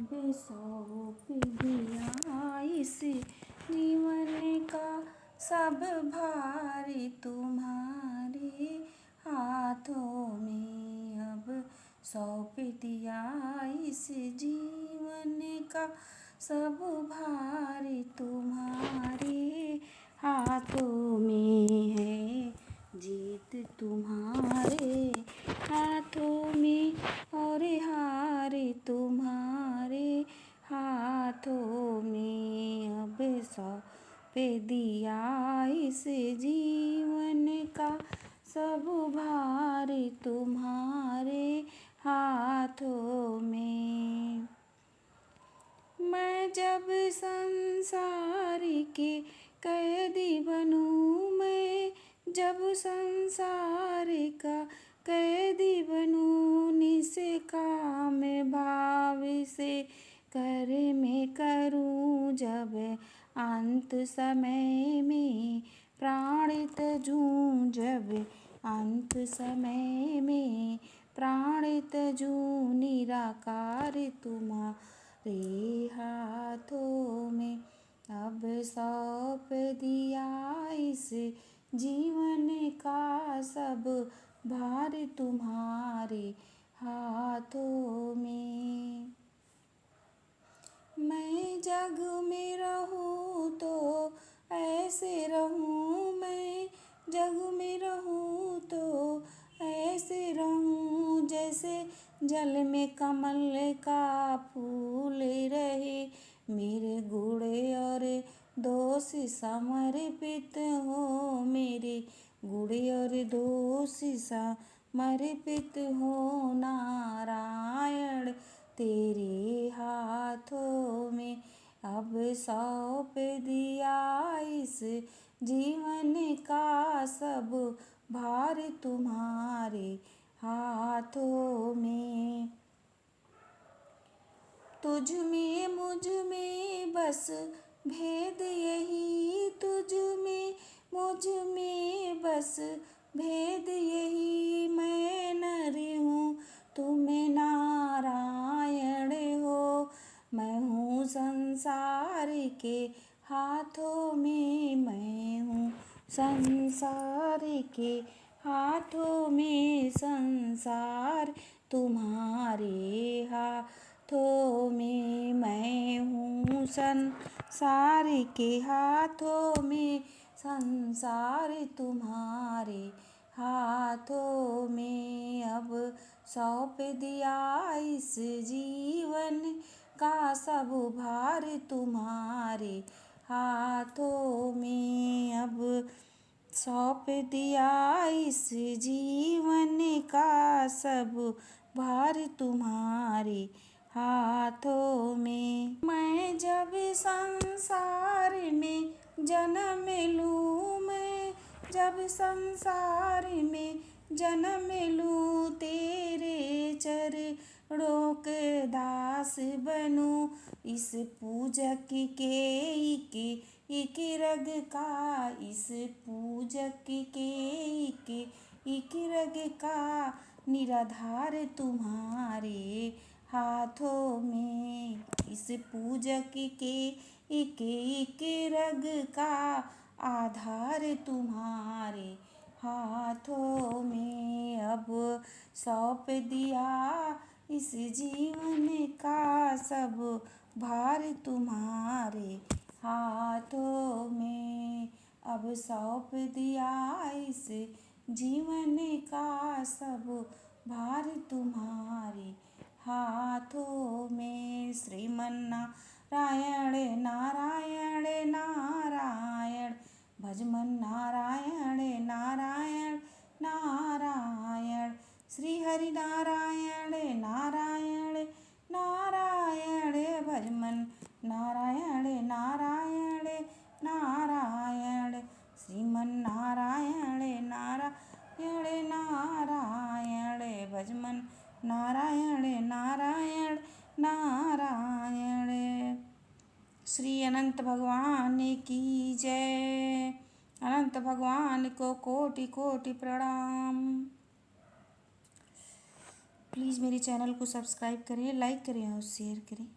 अब सौंप दिया इस जीवन का सब भार तुम्हारे हाथों में। अब सौंप दिया इस जीवन का सब भार तुम्हारे हाथों में है। जीत तुम्हारे हाथों में और हार तुम्हारे हाथों में। अब सौंप दिया इस जीवन का सब भार तुम्हारे हाथों में। मैं जब संसार के कैदी बनूं, मैं जब संसार का कैदी बनूं, निष्काम भाव से कर मैं करूं। जब अंत समय में प्राण त्यजूं, जब अंत समय में प्राण त्यजूं, निराकार तुम्हारे हाथों में। अब सौंप दिया इस जीवन का सब भार तुम्हारे हाथों में। मैं जग में रहूं तो ऐसे रहूं, मैं जग में रहूं तो ऐसे रहूं, जैसे जल में कमल का फूल रहे। मेरे गुण और दोष समर्पित हो, मेरे गुण और दोष समर्पित हो। नारायण तेरे हाथों में। अब सौंप दिया इस जीवन का सब भार तुम्हारे हाथों में। तुझ में मुझ में बस भेद यही, तुझ में मुझ में बस भेद यही। मैं नर हूँ तुम नारायण हो, मैं हूँ संसार के हाथों में, मैं हूँ संसार के हाथों में। संसार तुम्हारे हाथों में, मैं हूँ संसार के हाथों में। संसार तुम्हारे हाथों में। अब सौंप दिया इस जीवन का सब भार तुम्हारे हाथों में। अब सौंप दिया इस जीवन का सब भार तुम्हारे हाथों में। मैं जब संसार में जन्म लूं, मैं जब संसार में जन्म लूं, तेरे चरणों के दास बनूं। इस पूजक के एक रग का, इस पूजक के एक रग का निराधार तुम्हारे हाथों में। इस पूजक के एक रग का आधार तुम्हारे हाथों में। अब सौंप दिया इस जीवन का सब भार तुम्हारे हाथों में। अब सौंप दिया इस जीवन का सब भार तुम्हारे हाथों में। श्रीमन्नारायण नारायण नारायण, भजमन नारायण नारायण नारायण। श्री हरि नारायण नारायण नारायण, भजमन नारायण नारायण नारायण। श्रीमन नारायण नारायण नारायण, भजमन नारायण नारायण नारायण। श्री अनंत भगवान की जय। अनंत भगवान को कोटि कोटि प्रणाम। प्लीज़ मेरे चैनल को सब्सक्राइब करें, लाइक करें और शेयर करें।